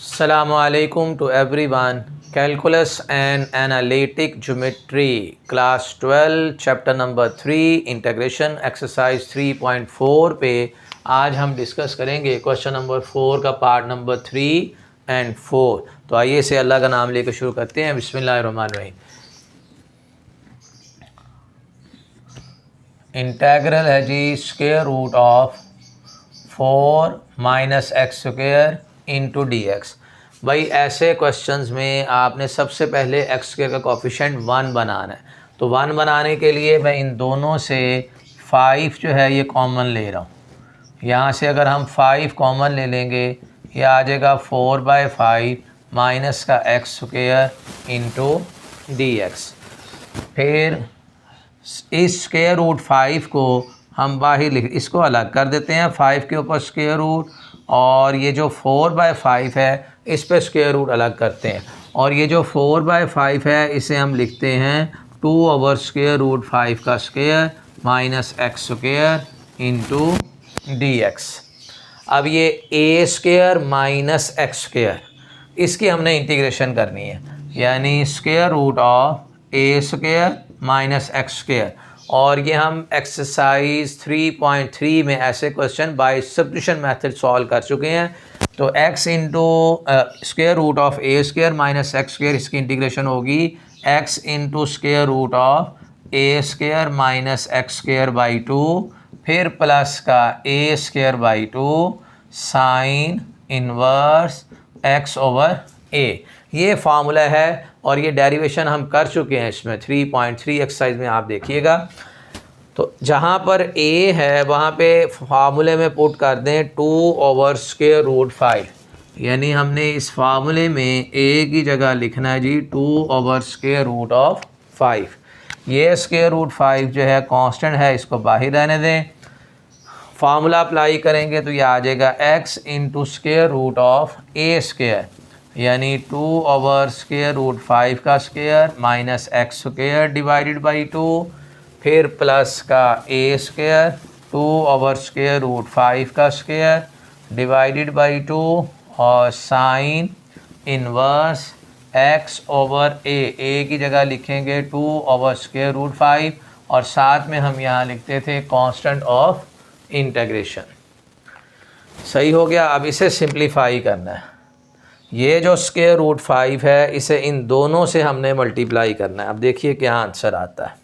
Assalamualaikum to everyone. Calculus and Analytic Geometry Class 12 Chapter number 3 Integration Exercise 3.4 पे आज हम discuss करेंगे question number 4 का पार्ट नंबर 3 एंड 4। तो आइए से अल्लाह का नाम लेकर शुरू करते हैं। बिस्मिल्लाहिर्रहमानिर्रहीम। इंटेग्रल है जी square root of 4 minus x square into d x. भाई ऐसे क्वेश्चंस में आपने सबसे पहले एक्स स्क्वायर का कोफिशिएंट 1 बनाना है। तो 1 बनाने के लिए मैं इन दोनों से 5 जो है ये कॉमन ले रहा हूँ। यहाँ से अगर हम 5 कॉमन ले लेंगे ये आ जाएगा 4/5 माइनस का x square into d x. फिर इस स्क्वायर रूट 5 को हम बाहर लिख इसको अलग कर देते हैं, 5 के ऊपर स्क्वायर रूट, और ये जो 4/5 है इस पे स्क्वायर रूट अलग करते हैं। और ये जो 4/5 है इसे हम लिखते हैं 2/√5 का square minus x square into d x. अब ये a square minus x square इसकी हमने इंटीग्रेशन करनी है, यानी square root of a square minus x square. और ये हम एक्सरसाइज 3.3 में ऐसे question by substitution method solve कर चुके हैं। तो x into square root of a square minus x square इसकी इंटीग्रेशन होगी x into square root of a square minus x square by 2, फिर प्लस का a square by 2 sine inverse x over a। ये formula है और ये derivation हम कर चुके हैं इसमें 3.3 एक्सरसाइज में, आप देखिएगा। तो जहाँ पर a है वहाँ पे फार्मूले में पुट कर दें 2/√5, यानी हमने इस फार्मूले में a की जगह लिखना है जी 2/√5। ये स्क्वायर रूट 5 जो है कांस्टेंट है, इसको बाहर रहने दें। फार्मूला अप्लाई करेंगे तो ये आ जाएगा x into square root of a square, यानी 2/√5 का square minus x square divided by 2, फिर प्लस का ए स्क्वायर 2/√5 का स्क्वायर डिवाइडेड बाई 2 और sine inverse x over a की जगह लिखेंगे 2/√5 और साथ में हम यहाँ लिखते थे कांस्टेंट ऑफ इंटीग्रेशन। सही हो गया। अब इसे सिंप्लीफाई करना है। ये जो स्क्वायर रूट 5 है इसे इन दोनों से हमने मल्टीप्लाई करना है। अब देखिए क्या आंसर आता है।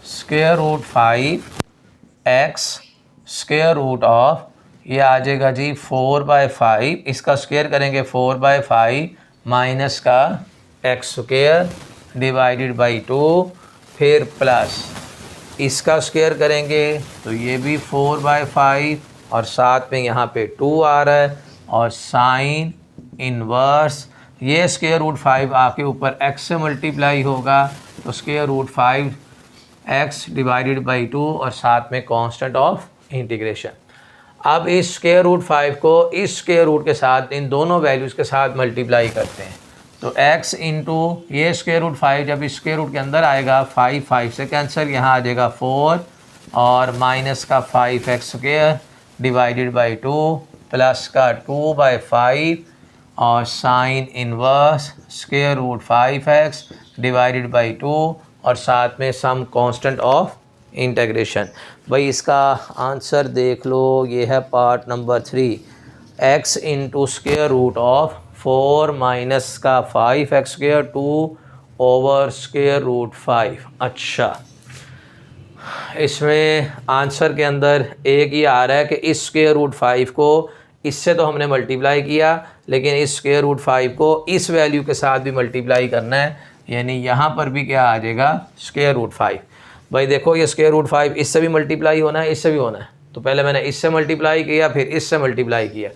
Square root 5x square root of ये आ जाएगा जी 4/5, इसका स्क्वायर करेंगे 4/5 माइनस का एक्स स्क्वायर डिवाइडेड बाई 2, फिर प्लस इसका स्क्वायर करेंगे तो ये भी 4/5 और साथ में यहाँ पे 2 आ रहा है और साइन इनवर्स ये स्क्वायर रूट 5 आपके ऊपर x से मल्टीप्लाई होगा तो square root 5x divided by 2 और साथ में कांस्टेंट ऑफ इंटीग्रेशन। अब इस स्क्वायर रूट 5 को इस स्क्वायर रूट के साथ इन दोनों वैल्यूज़ के साथ मल्टीप्लाई करते हैं। तो x इंटू ये स्क्वायर रूट 5 जब इस स्क्वायर रूट के अंदर आएगा 5 से कैंसिल, यहाँ आ जाएगा 4 और माइनस का 5x square divided by 2 plus का 2/5 और sine inverse square root 5x divided by 2 और साथ में सम कांस्टेंट ऑफ इंटीग्रेशन। भाई इसका आंसर देख लो, ये है part number 3, x into square root of 4 minus का 5x स्क्वायर 2/√5। अच्छा, इसमें आंसर के अंदर एक ही आ रहा है कि इस स्क्वायर रूट 5 को इससे तो हमने मल्टीप्लाई किया, लेकिन इस स्क्वायर रूट 5 को इस वैल्यू के साथ भी मल्टीप्लाई करना है, यानी यहाँ पर भी क्या आ जाएगा स्क्वायर रूट 5। भाई देखो ये स्क्वायर रूट 5 इससे भी मल्टीप्लाई होना है, इससे भी होना है। तो पहले मैंने इससे मल्टीप्लाई किया फिर इससे मल्टीप्लाई किया।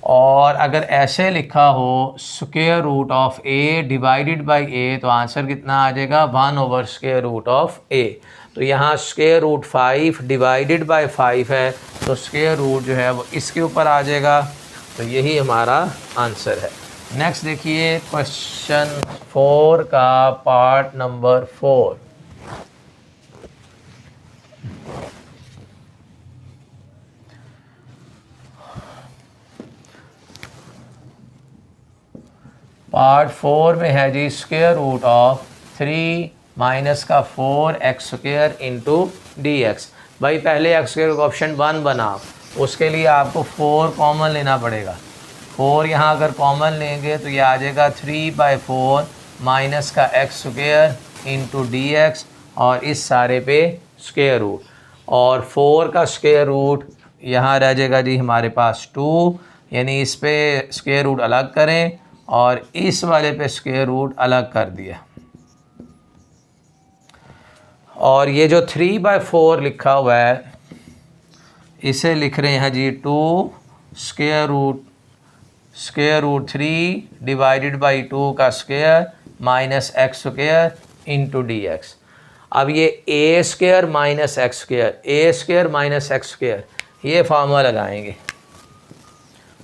और अगर ऐसे लिखा हो square root of a divided by a तो आंसर कितना आ जाएगा 1/√a। तो यहाँ स्क्वायर रूट 5 डिवाइडेड बाई 5 है तो स्क्वायर रूट जो है वो इसके ऊपर आ जाएगा। तो यही हमारा आंसर है। नेक्स्ट देखिए क्वेश्चन 4 का पार्ट नंबर 4। पार्ट 4 में है जी स्क्वायर रूट ऑफ 3 माइनस का 4x square into d x. भाई पहले एक्स स्क्वायर का ऑप्शन 1 बना, उसके लिए आपको 4 कॉमन लेना पड़ेगा। 4 यहाँ अगर कॉमन लेंगे तो ये आ जाएगा 3/4 माइनस का x square into d x, और इस सारे पे स्क्वायर रूट, और 4 का स्क्वायर रूट यहाँ रह जाएगा जी हमारे पास 2, यानी इस पे स्क्वायर रूट अलग करें और इस वाले पे स्क्वायर रूट अलग कर दिया। और ये जो 3/4 लिखा हुआ है इसे लिख रहे हैं जी 2 स्क्वायर रूट 3 डिवाइडेड बाई 2 का square minus x square into d x. अब ये a square minus x square ये फार्मूला लगाएंगे,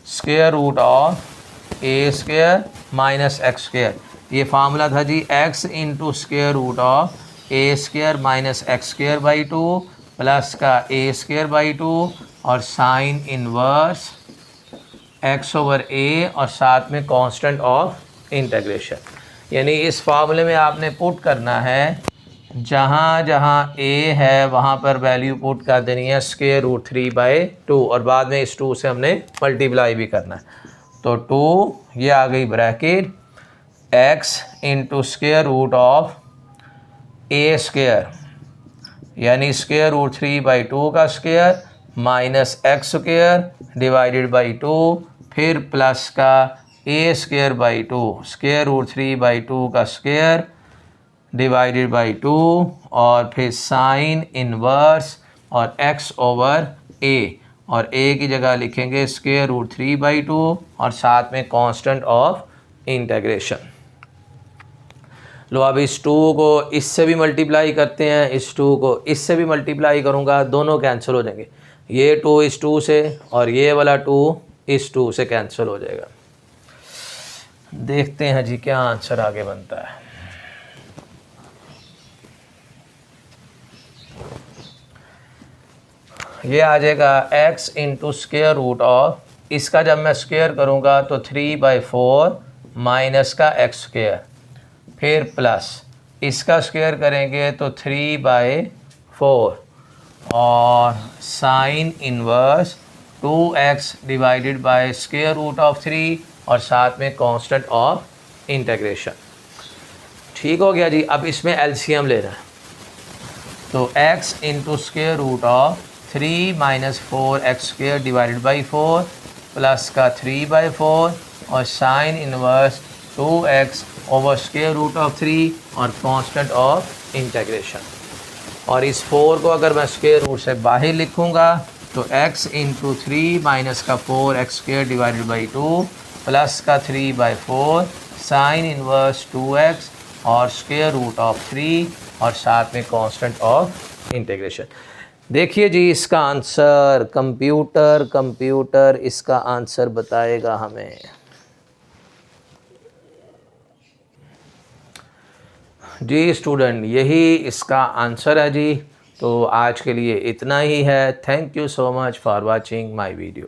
square root of a square minus x square. ये फार्मूला था जी x into square root of a square minus x square by 2 plus का a square by 2 और sine inverse x over a और साथ में कांस्टेंट ऑफ इंटीग्रेशन। यानी इस फार्मूले में आपने पुट करना है, जहाँ जहाँ ए है वहाँ पर वैल्यू पुट कर देनी है स्क्वायर रूट 3/2, और बाद में इस 2 से हमने मल्टीप्लाई भी करना है। तो 2 ये आ गई bracket x into square root of a square, यानी स्क्वायर रूट 3/2 का square minus x square divided by 2, फिर प्लस का a square by 2 square root 3/2 का स्क्वायर डिवाइडेड बाई 2, और फिर साइन इनवर्स और x ओवर a, और a की जगह लिखेंगे स्क्वायर रूट 3/2 और साथ में कांस्टेंट ऑफ इंटीग्रेशन। लो अब इस 2 को इससे भी मल्टीप्लाई करते हैं, इस 2 को इससे भी मल्टीप्लाई करूँगा, दोनों कैंसिल हो जाएंगे। ये 2 इस 2 से और ये वाला 2 इस 2 से कैंसिल हो जाएगा। देखते हैं जी क्या आंसर आगे बनता है। ये आ जाएगा x into square root of, इसका जब मैं स्क्वायर करूँगा तो 3/4 माइनस का x स्क्वायर, फिर प्लस इसका स्क्वायर करेंगे तो 3/4 और sine inverse 2x divided by square root of 3 और साथ में कांस्टेंट ऑफ इंटीग्रेशन। ठीक हो गया जी। अब इसमें एलसीएम लेना है, तो x into square root of 3 minus 4x square divided by 4 plus का 3/4 और sine inverse 2x over square root of 3 और कांस्टेंट ऑफ इंटीग्रेशन। और इस 4 को अगर मैं स्क्वायर रूट से बाहर लिखूँगा तो x इंटू 3 माइनस का 4x square divided by 2 plus का 3/4 साइन इनवर्स 2x और स्क्वायर रूट ऑफ 3 और साथ में कांस्टेंट ऑफ इंटीग्रेशन। देखिए जी इसका आंसर कंप्यूटर इसका आंसर बताएगा हमें। जी स्टूडेंट, यही इसका आंसर है जी। तो आज के लिए इतना ही है। Thank you so much for watching my video.